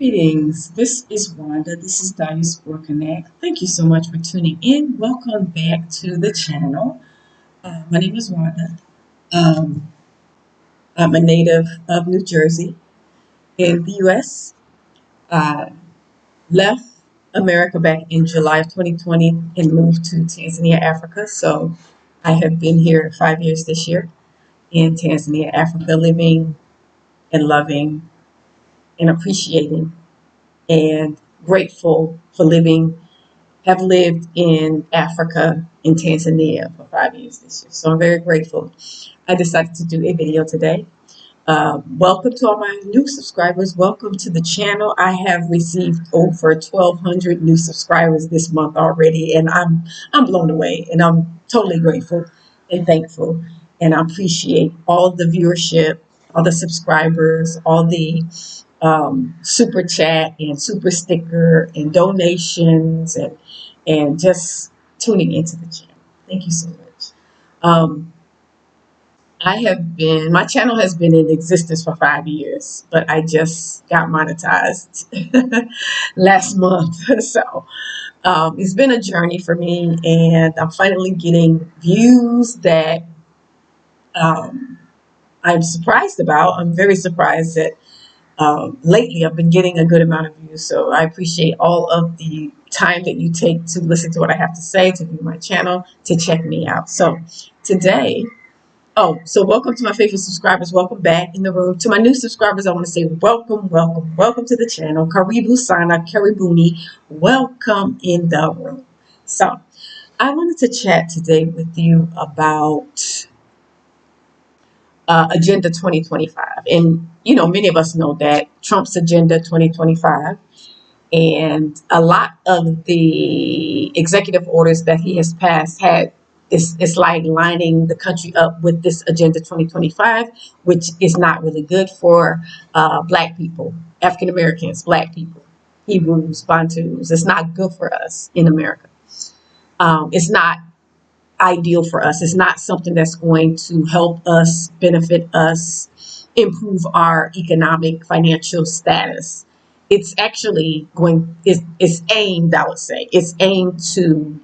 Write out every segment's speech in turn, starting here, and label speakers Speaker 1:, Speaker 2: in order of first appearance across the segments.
Speaker 1: Greetings. This is Wanda. This is Diaspora Connect. Thank you so much for tuning in. Welcome back to the channel. My name is Wanda. Um, I'm a native of New Jersey in the U.S. Uh, Left America back in July of 2020 and moved to Tanzania, Africa. So I have been here 5 years this year in Tanzania, Africa, living and loving and appreciating and grateful for have lived in Africa, in Tanzania for 5 years this year. So I'm very grateful. I decided to do a video today. Welcome to all my new subscribers. Welcome to the channel. I have received over 1,200 new subscribers this month already, and I'm blown away, and I'm totally grateful and thankful, and I appreciate all the viewership, all the subscribers, all the super chat and super sticker and donations and just tuning into the channel. Thank you so much. Um, my channel has been in existence for 5 years, but I just got monetized last month. So it's been a journey for me, and I'm finally getting views that um, I'm surprised about. I'm very surprised that lately I've been getting a good amount of views. So I appreciate all of the time that you take to listen to what I have to say, to view my channel, to check me out. So today, so welcome to my faithful subscribers. Welcome back in the room. To my new subscribers, I want to say welcome, welcome, welcome to the channel. Karibu Sana, Karibuni. Welcome in the room. So I wanted to chat today with you about Agenda 2025. And, many of us know that Trump's Agenda 2025 and a lot of the executive orders that he has passed it's like lining the country up with this Agenda 2025, which is not really good for Black people, African Americans, Black people, Hebrews, Bantus. It's not good for us in America. It's not ideal for us. It's not something that's going to help us, benefit us, improve our economic, financial status. It's actually it's aimed, I would say, it's aimed to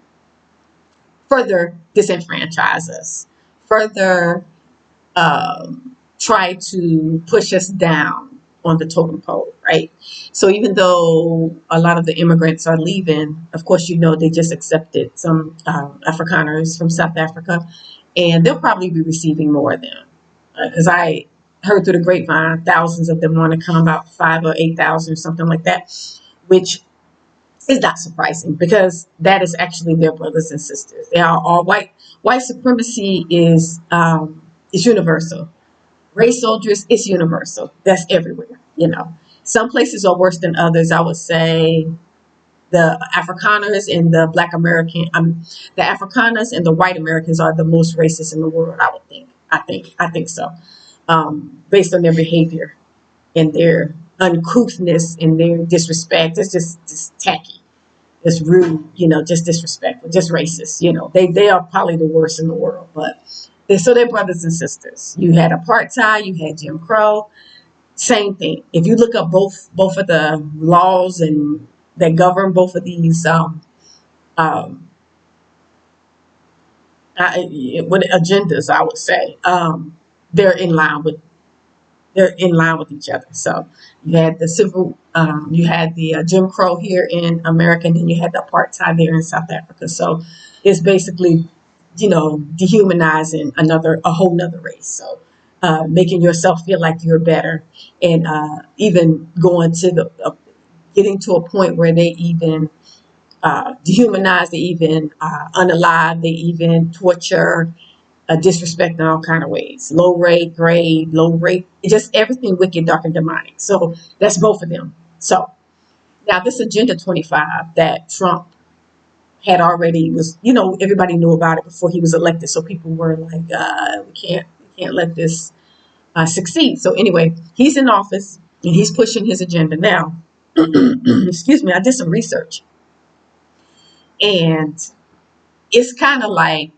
Speaker 1: further disenfranchise us, further try to push us down on the totem pole, right? So even though a lot of the immigrants are leaving, of course, they just accepted some Afrikaners from South Africa, and they'll probably be receiving more of them. Because I heard through the grapevine, thousands of them want to come, about 5 or 8,000 or something like that, which is not surprising because that is actually their brothers and sisters. They are all white. White supremacy is universal. Race soldiers, it's universal. That's everywhere. Some places are worse than others. I would say the Afrikaners and the the Afrikaners and the white Americans are the most racist in the world. I would think. I think so. Based on their behavior and their uncouthness and their disrespect, it's just tacky. It's rude. Just disrespectful, just racist. They are probably the worst in the world, but. So they're brothers and sisters. You had apartheid, you had Jim Crow, same thing. If you look up both of the laws and that govern both of these what agendas, I would say, they're in line with each other. So you had you had the Jim Crow here in America, and then you had the apartheid there in South Africa. So it's basically dehumanizing a whole nother race. So making yourself feel like you're better, and even going to getting to a point where they even dehumanize, they even unalive, they even torture, disrespect in all kind of ways. Low rate, grade, low rate, just everything wicked, dark, and demonic. So that's both of them. So now this Agenda 25 that Trump had already everybody knew about it before he was elected. So people were like, we can't let this succeed. So anyway, he's in office and he's pushing his agenda now. Excuse me, I did some research, and it's kind of like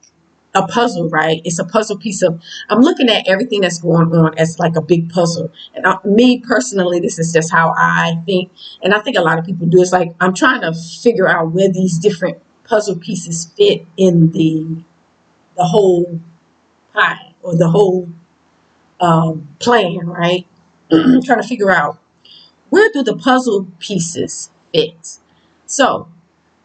Speaker 1: a puzzle, right? It's a puzzle piece of, I'm looking at everything that's going on as like a big puzzle. And me personally, this is just how I think. And I think a lot of people do. It's like, I'm trying to figure out where these different puzzle pieces fit in the whole pie or the whole plan, right? I'm trying to figure out where do the puzzle pieces fit. So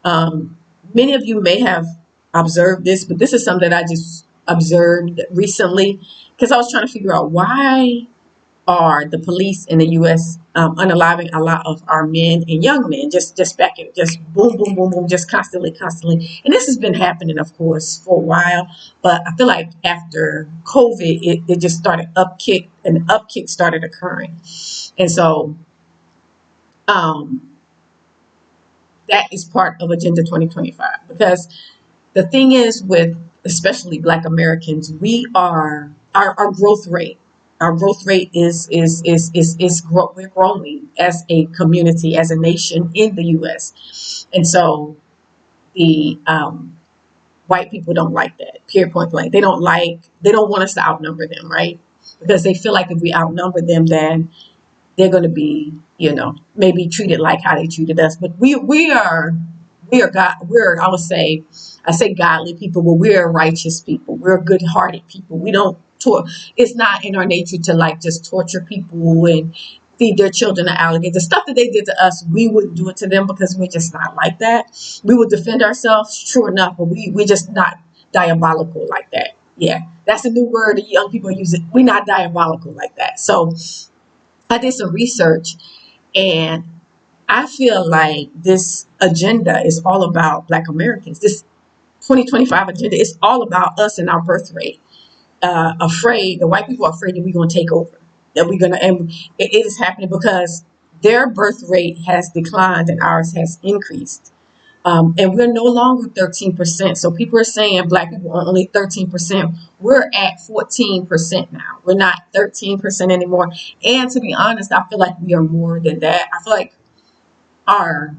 Speaker 1: um, many of you may have observed this, but this is something that I just observed recently because I was trying to figure out why are the police in the U.S. Unaliving a lot of our men and young men, just back in, just boom, boom, boom, boom, just constantly. And this has been happening, of course, for a while. But I feel like after COVID, it just started upkick started occurring. And so um, that is part of Agenda 2025 because the thing is with especially Black Americans, we are our growth rate. Our growth rate we're growing as a community, as a nation in the U.S. And so the white people don't like that. Period, point blank. They don't want us to outnumber them, right? Because they feel like if we outnumber them, then they're going to be, maybe treated like how they treated us. But we are God. I say godly people, but we're righteous people. We're good-hearted people. We don't it's not in our nature to like just torture people and feed their children to alligators. The stuff that they did to us, we wouldn't do it to them because we're just not like that. We would defend ourselves, true enough, but we're just not diabolical like that. Yeah, that's a new word that young people use. We're not diabolical like that. So I did some research and I feel like this agenda is all about Black Americans. This 2025 agenda is all about us and our birth rate. The white people are afraid that we're going to take over, that we're going to, and it is happening because their birth rate has declined and ours has increased. And we're no longer 13%. So people are saying Black people are only 13%. We're at 14% now. We're not 13% anymore. And to be honest, I feel like we are more than that. I feel like our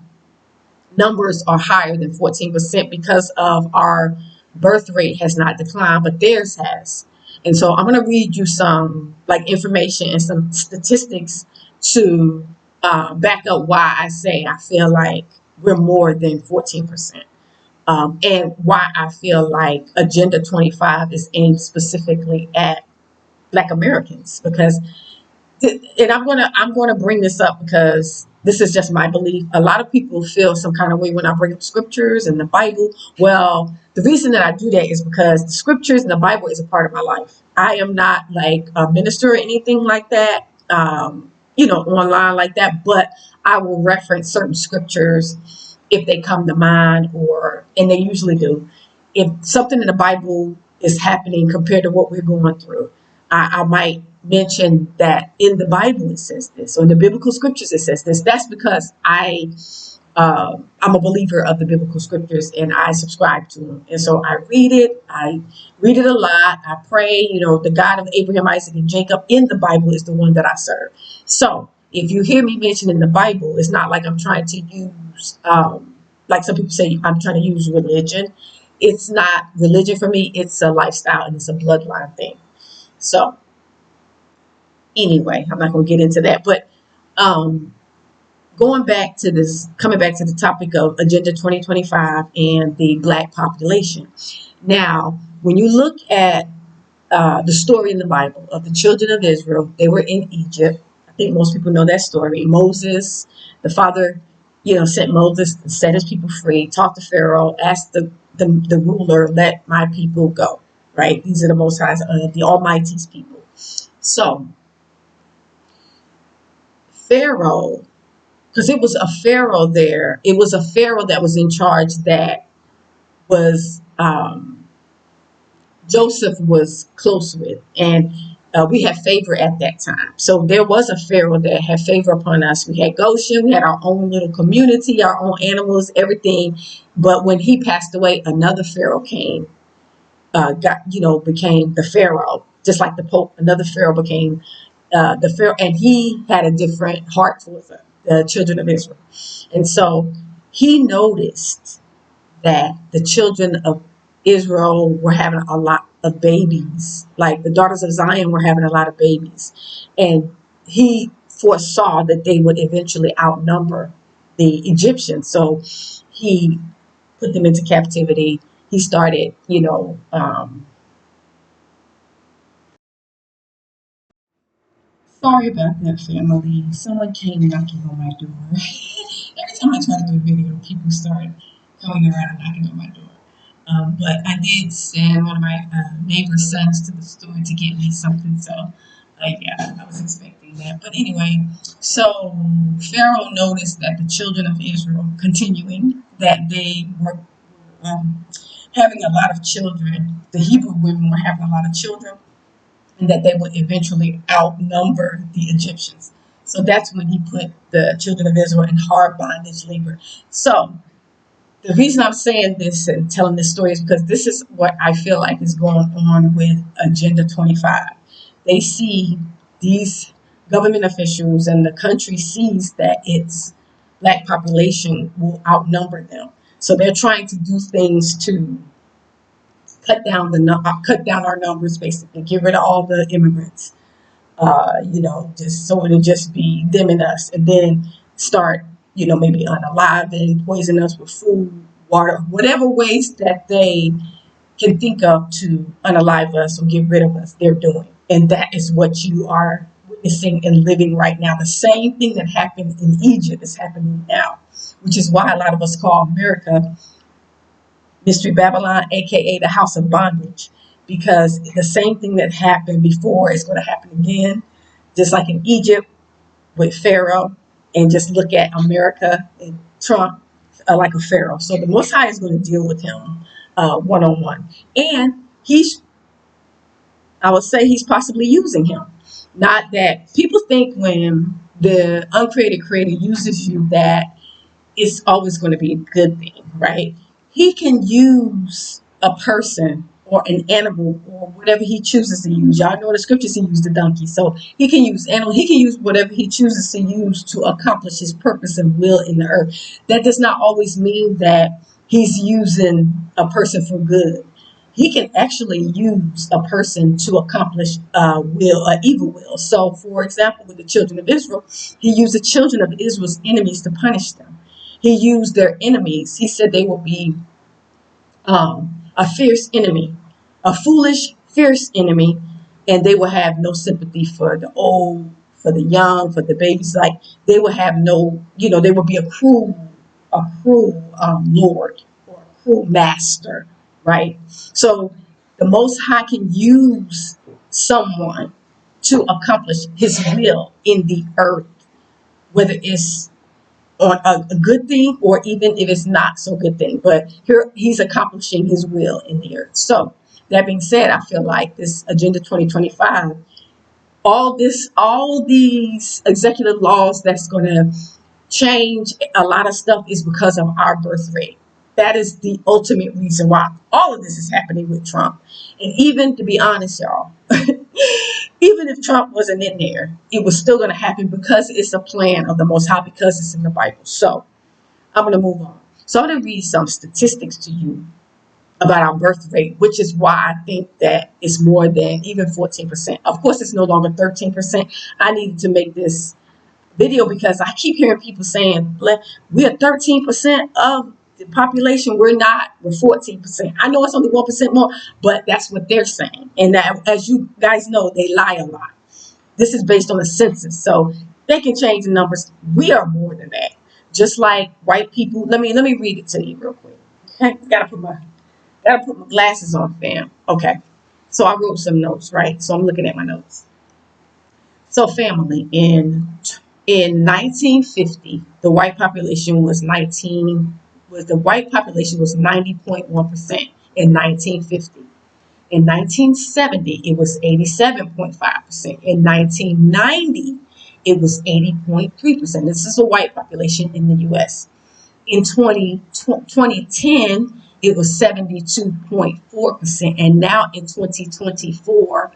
Speaker 1: numbers are higher than 14% because of our birth rate has not declined, but theirs has. And so I'm going to read you some like information and some statistics to back up why I say I feel like we're more than 14%. And why I feel like Agenda 25 is aimed specifically at Black Americans because and I'm gonna bring this up because this is just my belief. A lot of people feel some kind of way when I bring up scriptures and the Bible. Well, the reason that I do that is because the scriptures and the Bible is a part of my life. I am not like a minister or anything like that, online like that, but I will reference certain scriptures if they come to mind, and they usually do. If something in the Bible is happening compared to what we're going through, I might mention that in the Bible it says this, or in the biblical scriptures it says this. That's because I'm a believer of the biblical scriptures and I subscribe to them. And so I read it. I read it a lot. I pray. The God of Abraham, Isaac, and Jacob in the Bible is the one that I serve. So if you hear me mention in the Bible, it's not like I'm trying to use, like some people say, I'm trying to use religion. It's not religion for me. It's a lifestyle and it's a bloodline thing. So anyway, I'm not going to get into that. But coming back to the topic of Agenda 2025 and the Black population. Now, when you look at the story in the Bible of the children of Israel, they were in Egypt. I think most people know that story. Moses, the father, sent Moses to set his people free, talked to Pharaoh, asked the ruler, let my people go, right? These are the Most High's, the Almighty's people. So, Pharaoh, because it was a Pharaoh there, it was a Pharaoh that was in charge that was Joseph was close with, and we had favor at that time. So there was a Pharaoh that had favor upon us. We had Goshen, we had our own little community, our own animals, everything. But when he passed away, another Pharaoh came, became the Pharaoh, just like the Pope. Another Pharaoh became the Pharaoh, and he had a different heart for the children of Israel. And so he noticed that the children of Israel were having a lot of babies. Like the daughters of Zion were having a lot of babies. And he foresaw that they would eventually outnumber the Egyptians. So he put them into captivity. He started, sorry about that, family. Someone came knocking on my door. Every time I try to do a video, people start coming around and knocking on my door. But I did send one of my neighbor's sons to the store to get me something. So, yeah, I was expecting that. But anyway, so Pharaoh noticed that the children of Israel, continuing, that they were um, having a lot of children. The Hebrew women were having a lot of children, and that they would eventually outnumber the Egyptians. So that's when he put the children of Israel in hard bondage labor. So the reason I'm saying this and telling this story is because this is what I feel like is going on with Agenda 25. They see these government officials and the country sees that its black population will outnumber them. So they're trying to do things to cut down our numbers, basically get rid of all the immigrants, just so it'll just be them and us, and then start, maybe unaliving, poison us with food, water, whatever ways that they can think of to unalive us or get rid of us, they're doing. And that is what you are witnessing and living right now. The same thing that happened in Egypt is happening now, which is why a lot of us call America Mystery Babylon, aka the house of bondage, because the same thing that happened before is going to happen again, just like in Egypt with Pharaoh, and just look at America and Trump like a Pharaoh. So the Most High is going to deal with him one on one, and I would say he's possibly using him. Not that people think when the uncreated creator uses you that it's always going to be a good thing, right? He can use a person or an animal or whatever he chooses to use. Y'all know the scriptures, he used a donkey. So he can use animal, he can use whatever he chooses to use to accomplish his purpose and will in the earth. That does not always mean that he's using a person for good. He can actually use a person to accomplish evil will. So, for example, with the children of Israel, he used the children of Israel's enemies to punish them. He used their enemies. He said they will be a fierce enemy, a foolish, fierce enemy, and they will have no sympathy for the old, for the young, for the babies. Like they will have no, they will be a cruel Lord or a cruel master, right? So the Most High can use someone to accomplish His will in the earth, whether it's on a good thing or even if it's not so good thing, but here he's accomplishing his will in the earth. So that being said, I feel like this Agenda 2025, all these executive laws that's going to change a lot of stuff is because of our birth rate. That is the ultimate reason why all of this is happening with Trump. And even to be honest, y'all, even if Trump wasn't in there, it was still going to happen because it's a plan of the Most High, because it's in the Bible. So I'm going to move on. So I'm going to read some statistics to you about our birth rate, which is why I think that it's more than even 14%. Of course, it's no longer 13%. I needed to make this video because I keep hearing people saying we're 13% of the population. We're not. We're 14%. I know it's only 1% more, but that's what they're saying. And that, as you guys know, they lie a lot. This is based on the census, so they can change the numbers. We are more than that. Just like white people. Let me read it to you real quick. Okay, gotta put my glasses on, fam. Okay, so I wrote some notes, right? So I'm looking at my notes. So family, in 1950, the white population was 90.1% in 1950. In 1970, it was 87.5%. In 1990, it was 80.3%. This is a white population in the U.S. In 2010, it was 72.4%. And now in 2024,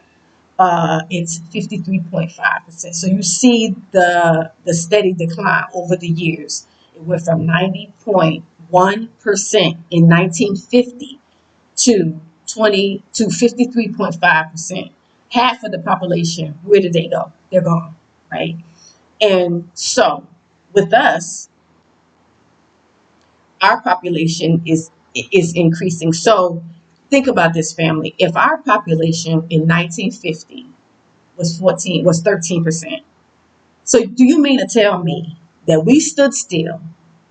Speaker 1: it's 53.5%. So you see the steady decline over the years. It went from 90.1% in 1950 to 53.5%. Half of the population, where did they go? They're gone, right? And so with us, our population is increasing. So think about this, family. If our population in 1950 was 13%. So do you mean to tell me that we stood still,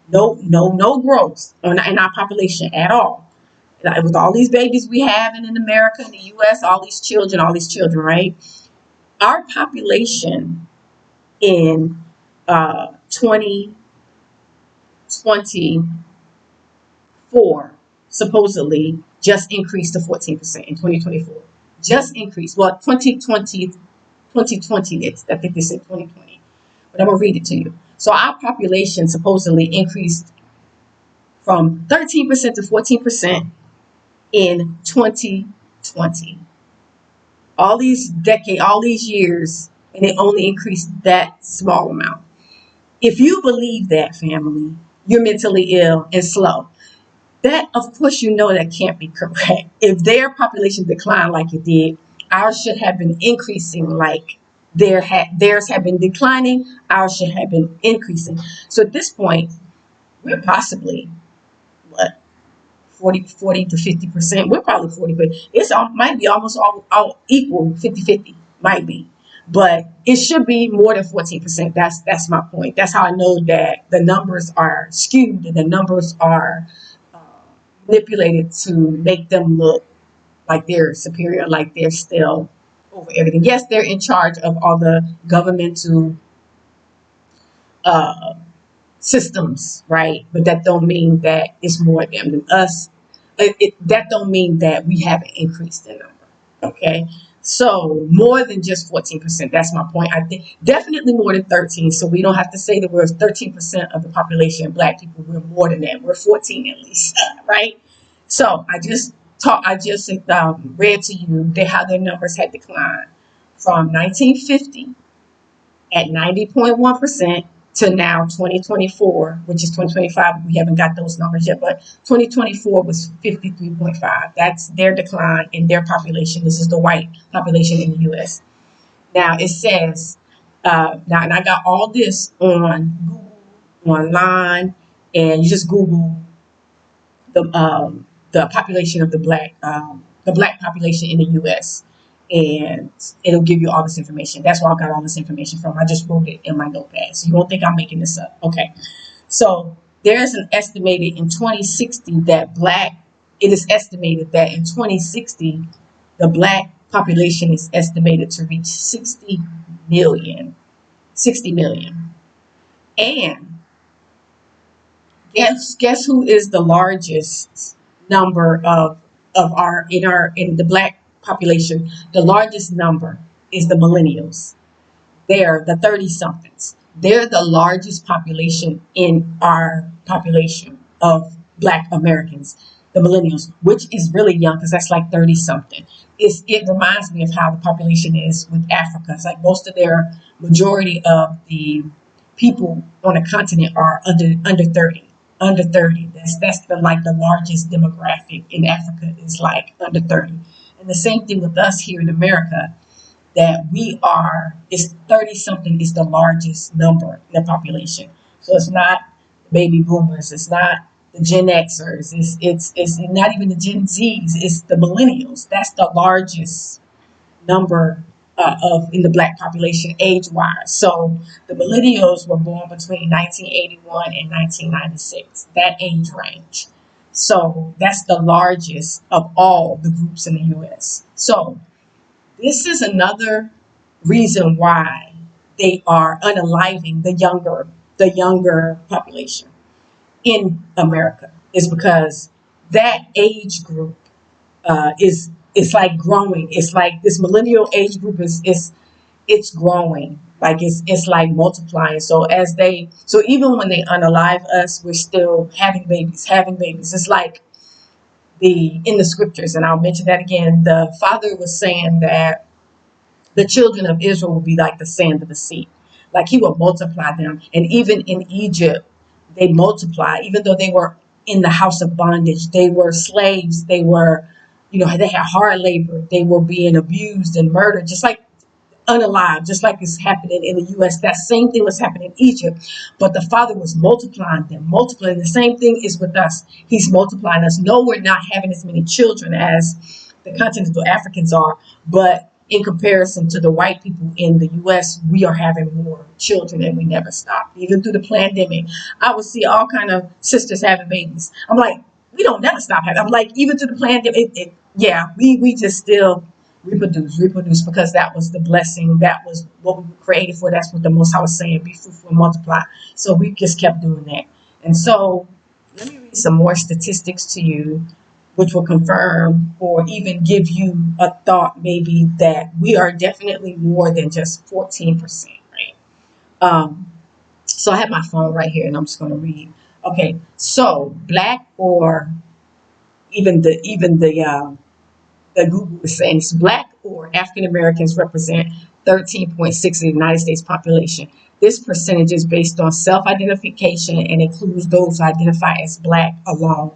Speaker 1: no growth in our population at all? Like with all these babies we have in America, in the US, all these children, right? Our population in 2024 supposedly just increased to 14% in 2024. Just increased. Well, 2020, I think they said 2020, but I'm going to read it to you. So our population supposedly increased from 13% to 14% in 2020. All these years, and it only increased that small amount. If you believe that, family, you're mentally ill and slow. That, of course, you know that can't be correct. If their population declined like it did, ours should have been increasing like theirs have been declining, ours should have been increasing. So at this point, we're possibly, what, 40 to 50%. We're probably 40, but might be almost all equal, 50-50, might be. But it should be more than 14%. That's my point. That's how I know that the numbers are skewed and the numbers are manipulated to make them look like they're superior, like they're still over everything. Yes, they're in charge of all the governmental uh, systems, right? But that don't mean that it's more them than us. That don't mean that we haven't increased the number. Okay, so more than just 14%. That's my point. I think definitely more than 13. So we don't have to say that we're 13% of the population. Black people, we're more than that. We're 14 at least, right? So I just read to you how their numbers had declined from 1950 at 90.1% to now 2024, which is 2025. We haven't got those numbers yet, but 2024 was 53.5. That's their decline in their population. This is the white population in the U.S. Now it says, now, and I got all this on Google, online, and you just Google the population of the black population in the U.S. and it'll give you all this information. That's where I got all this information from. I just wrote it in my notepad, so you won't think I'm making this up. Okay, so there's an estimated in 2060 it is estimated that in 2060 the black population is estimated to reach 60 million. And guess who is the largest number of our in the black population? The largest number is the millennials. They're the 30 somethings. They're the largest population in our population of black Americans, the millennials, which is really young because that's like 30 something. It reminds me of how the population is with Africa. It's like majority of the people on the continent are under 30. Under 30. That's the largest demographic in Africa is like under 30. And the same thing with us here in America, that is 30 something is the largest number in the population. So it's not baby boomers, it's not the Gen Xers, it's not even the Gen Zs, it's the millennials. That's the largest number in the black population age-wise. So the millennials were born between 1981 and 1996, that age range. So that's the largest of all the groups in the U.S. So this is another reason why they are unaliving the younger population in America, is because that age group it's like growing. It's like this millennial age group it's growing. Like it's like multiplying. So even when they unalive us, we're still having babies. It's like in the scriptures, and I'll mention that again. The Father was saying that the children of Israel will be like the sand of the sea. Like he will multiply them. And even in Egypt, they multiply, even though they were in the house of bondage, they were slaves, they were they had hard labor. They were being abused and murdered, just like unalive, just like it's happening in the U.S. That same thing was happening in Egypt, but the Father was multiplying them, multiplying. The same thing is with us. He's multiplying us. No, we're not having as many children as the continental Africans are, but in comparison to the white people in the U.S., we are having more children, and we never stopped. Even through the pandemic, I would see all kind of sisters having babies. I'm like, we don't never stop having. I'm like, even through the pandemic, yeah, we just still reproduce, because that was the blessing. That was what we were created for. That's what the Most High was saying: be fruitful and multiply. So we just kept doing that. And so let me read some more statistics to you, which will confirm or even give you a thought maybe that we are definitely more than just 14%, right? So I have my phone right here, and I'm just going to read. Okay, so black, or even the Google is saying it's black or African Americans represent 13.6 of the United States population. This percentage is based on self-identification and includes those who identify as black alone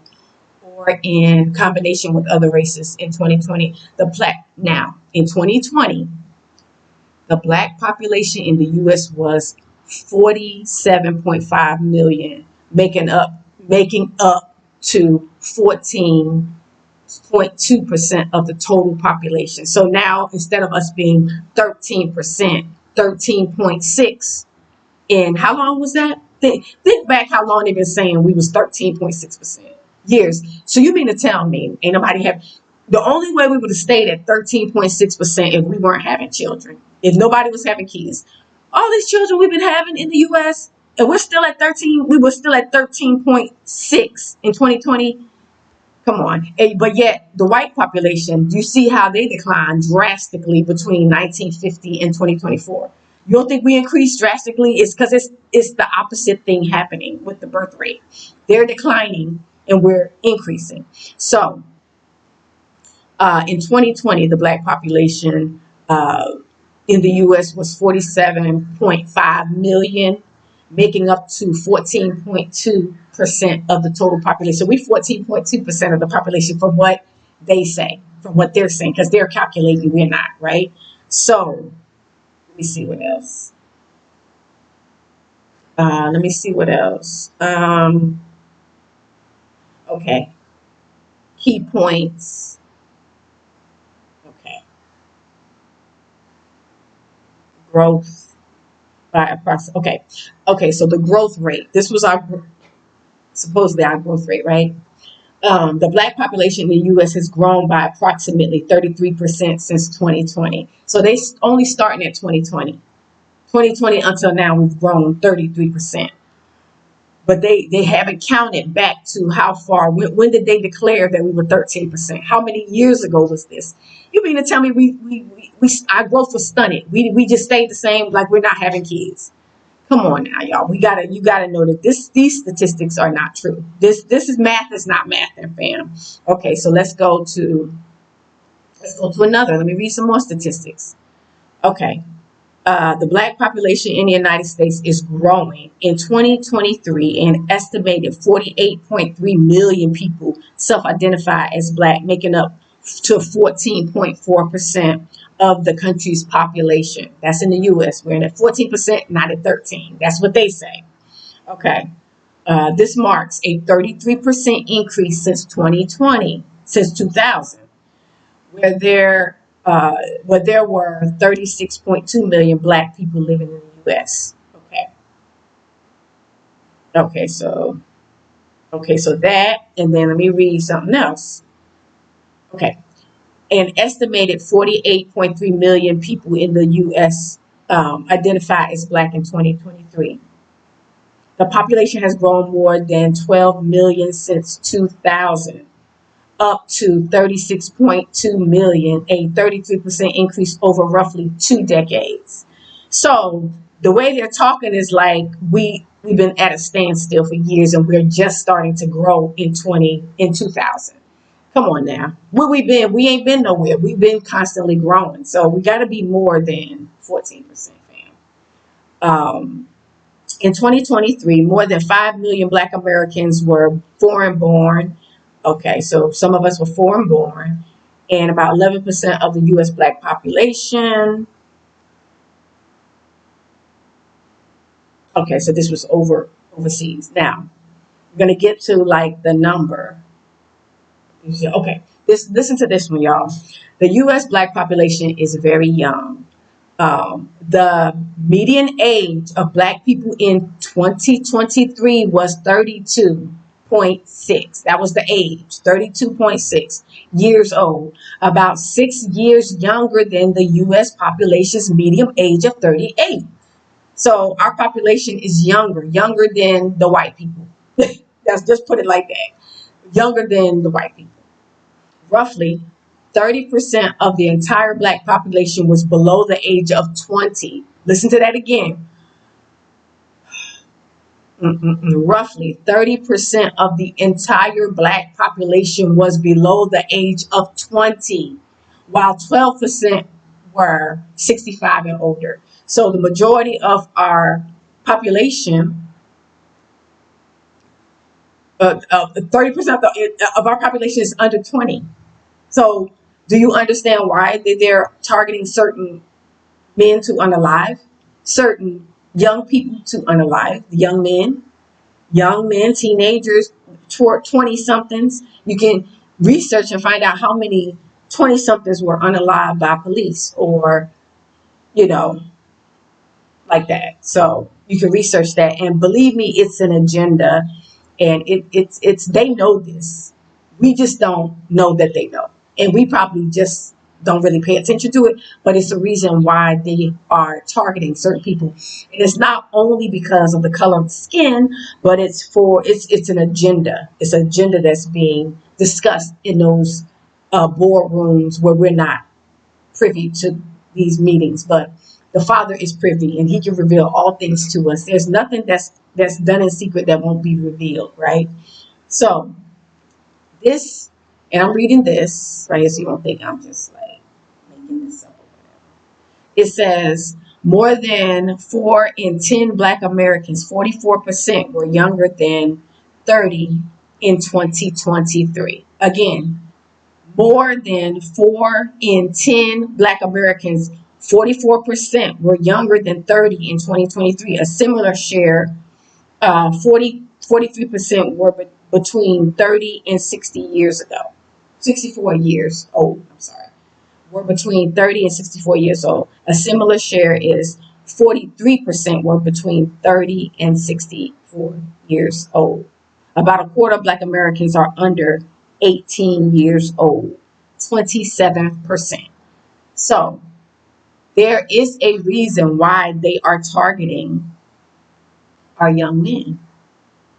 Speaker 1: or in combination with other races. In 2020, in 2020, the black population in the U.S. was 47.5 million, making up to 14.2% of the total population. So now, instead of us being 13%, 13.6, and how long was that? Think back how long they've been saying we was 13.6% years. So you mean to tell me ain't nobody have, the only way we would have stayed at 13.6% if we weren't having children, if nobody was having kids. All these children we've been having in the US, and we're still at 13, we were still at 13.6 in 2020. Come on. But yet the white population, you see how they declined drastically between 1950 and 2024. You don't think we increased drastically? It's because it's the opposite thing happening with the birth rate. They're declining and we're increasing. So in 2020, the black population in the U.S. was 47.5 million, making up to 14.2% of the total population. So we 14.2% of the population from what they say, from what they're saying, because they're calculating, we're not, right? So let me see what else. Okay. Key points. Okay. Growth by approximately. Okay. So the growth rate. This was supposedly our growth rate, right? The black population in the U.S. has grown by approximately 33% since 2020. So they only starting at 2020. 2020 until now, we've grown 33%. But they haven't counted back to how far. When did they declare that we were 13%? How many years ago was this? You mean to tell me our growth was stunted? We just stayed the same, like we're not having kids? Come on now, y'all. You gotta know that these statistics are not true. This is math. Is not math, and fam. Okay, so let's go to another. Let me read some more statistics. Okay, the black population in the United States is growing. In 2023, an estimated 48.3 million people self-identify as black, making up to 14.4% of the country's population. That's in the U.S. We're at 14%, not at 13%. That's what they say. Okay. This marks a 33% increase since 2020, since 2000, where there were 36.2 million black people living in the U.S. So that, and then let me read something else. Okay. An estimated 48.3 million people in the U.S. Identify as black in 2023. The population has grown more than 12 million since 2000, up to 36.2 million, a 33% increase over roughly 2 decades. So the way they're talking is like we've been at a standstill for years, and we're just starting to grow in 2000. Come on now. Where we been? We ain't been nowhere. We've been constantly growing. So we got to be more than 14%, fam. In 2023, more than 5 million black Americans were foreign born. Okay, so some of us were foreign born. and about 11% of the U.S. Black population. Okay, so this was overseas. Now, we're going to get to like the number. Okay, listen to this one, y'all. The U.S. Black population is very young. The median age of Black people in 2023 was 32.6. That was the age, 32.6 years old, about 6 years younger than the U.S. population's median age of 38. So our population is younger than the white people. Let's just put it like that. Younger than the white people. Roughly 30% of the entire Black population was below the age of 20. Listen to that again. Roughly 30% of the entire Black population was below the age of 20, while 12% were 65 and older. So the majority of our population, 30% of our population is under 20. So do you understand why they're targeting certain men to unalive, certain young people to unalive, young men, teenagers, 20 somethings? You can research and find out how many 20 somethings were unalived by police, or, you know, like that. So you can research that, and believe me, it's an agenda, and it's they know this. We just don't know that they know, and we probably just don't really pay attention to it. But it's the reason why they are targeting certain people, and it's not only because of the color of the skin, but it's an agenda. It's an agenda that's being discussed in those boardrooms where we're not privy to these meetings, but the Father is privy, and He can reveal all things to us. There's nothing that's done in secret that won't be revealed, right? So this, and I'm reading this right here, so you don't think I'm just like making this up or whatever. It says more than 4 in 10 Black Americans, 44%, were younger than 30 in 2023. Again, more than 4 in 10 Black Americans, 44%, were younger than 30 in 2023. A similar share, 43% were between 30 and 60 years ago. 64 years old, I'm sorry. Were between 30 and 64 years old. A similar share is 43% were between 30 and 64 years old. About a quarter of Black Americans are under 18 years old, 27%. So there is a reason why they are targeting our young men.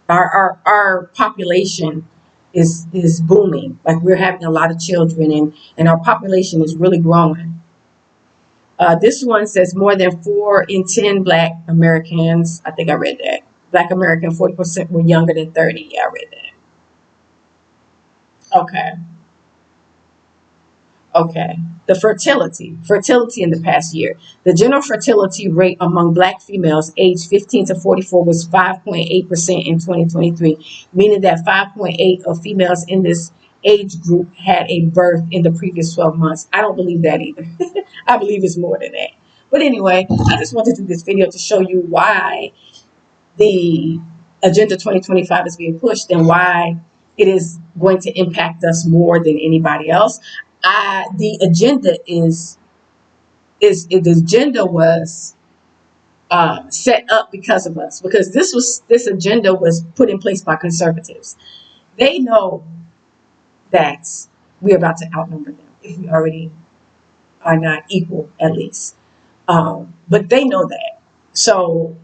Speaker 1: Our population is booming. Like, we're having a lot of children, and our population is really growing. This one says more than 4 in 10 Black Americans. I think I read that. Black American, 40% were younger than 30. Yeah, I read that. Okay. The fertility in the past year. The general fertility rate among Black females aged 15 to 44 was 5.8% in 2023, meaning that 5.8 of females in this age group had a birth in the previous 12 months. I don't believe that either. I believe it's more than that. But anyway, I just wanted to do this video to show you why the Agenda 2025 is being pushed, and why it is going to impact us more than anybody else. The agenda the agenda was set up because of us, because this agenda was put in place by conservatives. They know that we're about to outnumber them if we already are not equal, at least. But they know that. So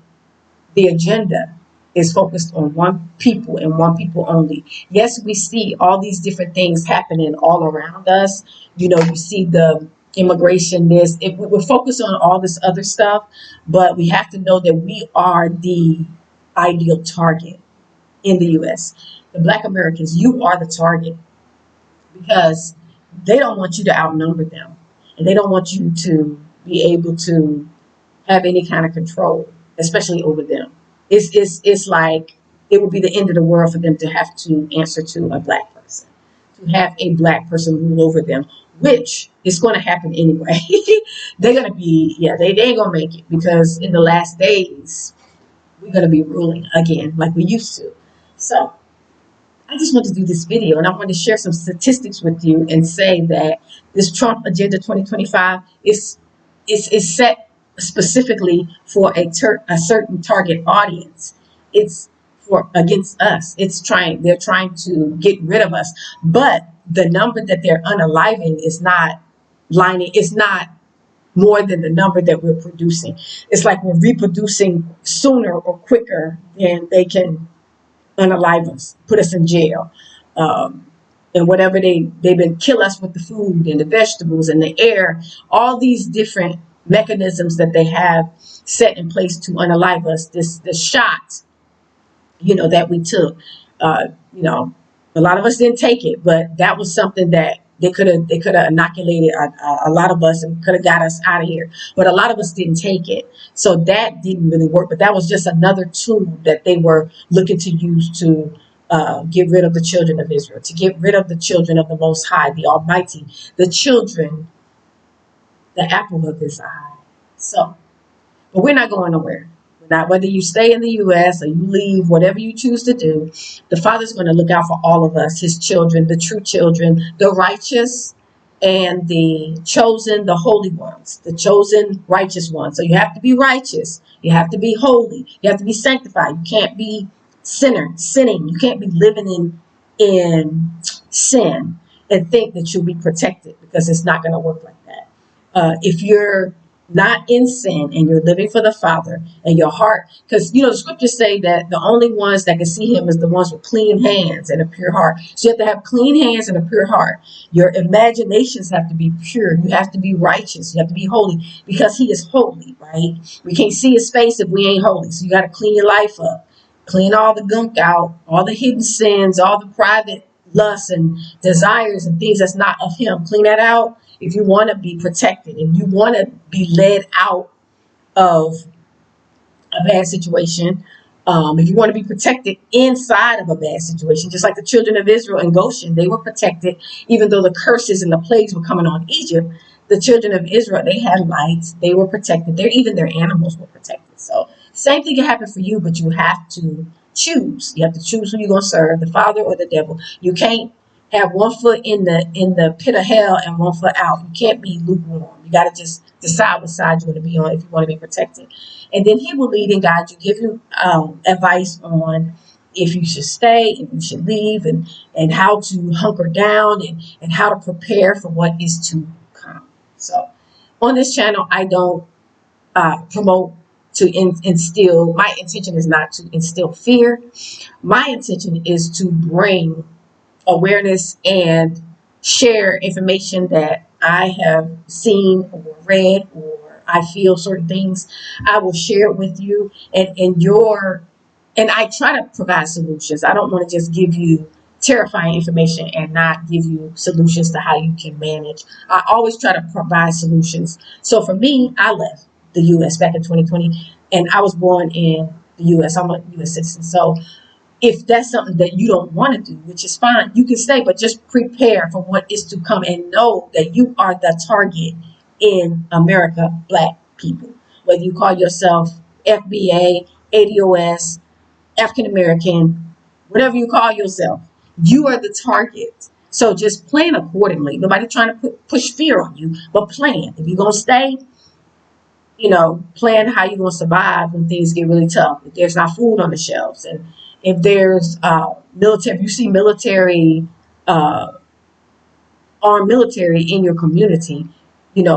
Speaker 1: the agenda is focused on one people and one people only. Yes, we see all these different things happening all around us. You know, you see the immigration, we're focused on all this other stuff, but we have to know that we are the ideal target in the U.S. The Black Americans, you are the target, because they don't want you to outnumber them, and they don't want you to be able to have any kind of control, especially over them. It's like it would be the end of the world for them to have to answer to a Black person, to have a Black person rule over them, which is going to happen anyway. They're going to be, they ain't going to make it, because in the last days, we're going to be ruling again like we used to. So I just want to do this video, and I want to share some statistics with you and say that this Trump Agenda 2025 is set specifically for a certain target audience. It's for against us. They're trying to get rid of us, but the number that they're unaliving is not lining. It's not more than the number that we're producing. It's like we're reproducing sooner or quicker than they can unalive us, put us in jail, and whatever they've been kill us with the food and the vegetables and the air, all these different mechanisms that they have set in place to unalive us. The shot, that we took, a lot of us didn't take it, but that was something that they could have inoculated a lot of us and could have got us out of here. But a lot of us didn't take it, so that didn't really work. But that was just another tool that they were looking to use to get rid of the children of Israel, to get rid of the children of the Most High, the Almighty, the children, the apple of His eye. So, but we're not going nowhere. Not whether you stay in the U.S. or you leave, whatever you choose to do, the Father's going to look out for all of us, His children, the true children, the righteous and the chosen, the holy ones, the chosen righteous ones. So you have to be righteous. You have to be holy. You have to be sanctified. You can't be sinning. You can't be living in sin and think that you'll be protected, because it's not going to work like that. If you're not in sin and you're living for the Father, and your heart, because the scriptures say that the only ones that can see Him is the ones with clean hands and a pure heart. So you have to have clean hands and a pure heart. Your imaginations have to be pure. You have to be righteous. You have to be holy, because He is holy, right? We can't see His face if we ain't holy. So you got to clean your life up, clean all the gunk out, all the hidden sins, all the private lusts and desires and things that's not of Him. Clean that out. If you want to be protected, if you want to be led out of a bad situation, if you want to be protected inside of a bad situation, just like the children of Israel in Goshen, they were protected, even though the curses and the plagues were coming on Egypt. The children of Israel, they had lights, they were protected. Even their animals were protected. So same thing can happen for you, but you have to choose. You have to choose who you're going to serve, the Father or the devil. You can't have one foot in the pit of hell and one foot out. You can't be lukewarm. You got to just decide what side you're going to be on if you want to be protected. And then He will lead and guide you, give you advice on if you should stay, if you should leave, and how to hunker down, and how to prepare for what is to come. So on this channel, I don't promote to instill. My intention is not to instill fear. My intention is to bring awareness and share information that I have seen or read, or I feel certain things. I will share it with you, and I try to provide solutions. I don't want to just give you terrifying information and not give you solutions to how you can manage. I always try to provide solutions. So for me, I left the U.S. back in 2020, and I was born in the U.S. I'm a U.S. citizen. So if that's something that you don't want to do, which is fine, you can stay, but just prepare for what is to come, and know that you are the target in America, Black people. Whether you call yourself FBA, ADOS, African American, whatever you call yourself, you are the target. So just plan accordingly. Nobody trying to push fear on you, but plan. If you're going to stay, plan how you're going to survive when things get really tough. If there's not food on the shelves, and if there's military, if you see military, armed military in your community, you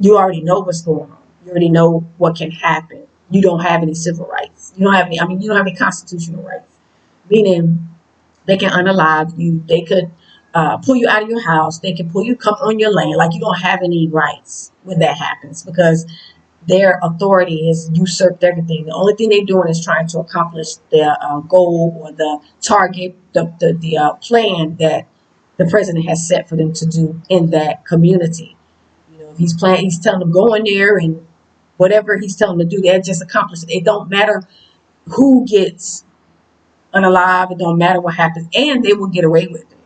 Speaker 1: already know what's going on. You already know what can happen. You don't have any civil rights. You don't have any constitutional rights. Meaning they can unalive you. They could pull you out of your house. They can come on your land. Like, you don't have any rights when that happens, because their authority has usurped everything. The only thing they're doing is trying to accomplish their goal, or the target, the plan that the president has set for them to do in that community. If he's telling them go in there, and whatever he's telling them to do, they're just accomplish it. It don't matter who gets unalive. It don't matter what happens, and they will get away with it.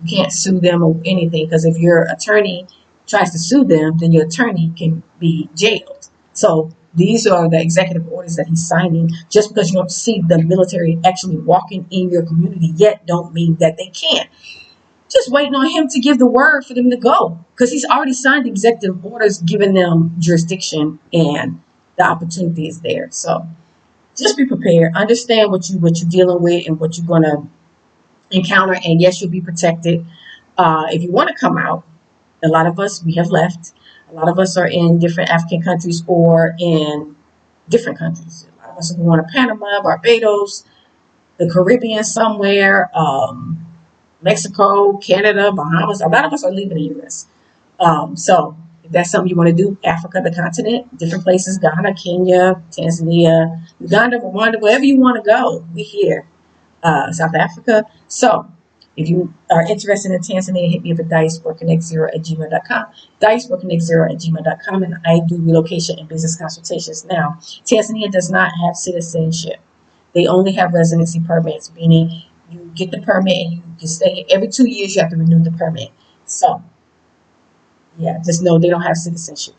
Speaker 1: You can't sue them or anything, because if your attorney tries to sue them, then your attorney can be jailed. So these are the executive orders that he's signing. Just because you don't see the military actually walking in your community yet, don't mean that they can't. Just waiting on him to give the word for them to go, because he's already signed executive orders giving them jurisdiction, and the opportunity is there. So just be prepared. Understand what you're dealing with and what you're going to encounter. And yes, you'll be protected. If you want to come out, a lot of us, we have left. A lot of us are in different African countries or in different countries. A lot of us are going to Panama, Barbados, the Caribbean somewhere, Mexico, Canada, Bahamas. A lot of us are leaving the U.S. So if that's something you want to do, Africa, the continent, different places, Ghana, Kenya, Tanzania, Uganda, Rwanda, wherever you want to go, we're here. South Africa. So if you are interested in Tanzania, hit me up at diasporaconnect0@gmail.com. Diasporaconnect0@gmail.com. And I do relocation and business consultations now. Tanzania does not have citizenship. They only have residency permits, meaning you get the permit and you can stay here. Every 2 years you have to renew the permit. So yeah, just know they don't have citizenship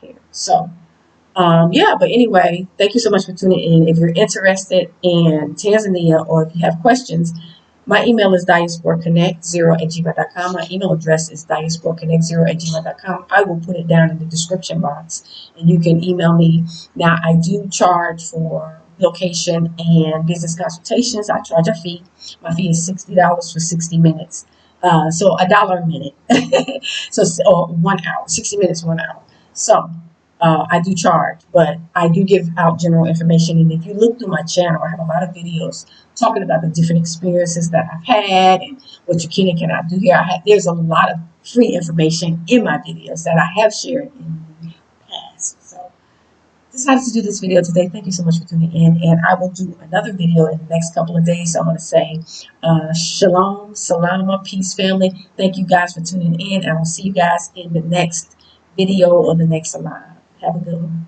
Speaker 1: here. So yeah, but anyway, thank you so much for tuning in. If you're interested in Tanzania, or if you have questions, my email is diasporaconnect0@gmail.com. My email address is diasporaconnect0@gmail.com. I will put it down in the description box, and you can email me. Now, I do charge for location and business consultations. I charge a fee. My fee is $60 for 60 minutes. So $1 a minute. So, or 1 hour, 60 minutes, 1 hour. So I do charge, but I do give out general information. And if you look through my channel, I have a lot of videos talking about the different experiences that I've had and what you can and cannot do here. There's a lot of free information in my videos that I have shared in the past. So decided to do this video today. Thank you so much for tuning in, and I will do another video in the next couple of days. So I want to say shalom, salama, peace, family. Thank you guys for tuning in, and I will see you guys in the next video or the next live. Have a good one.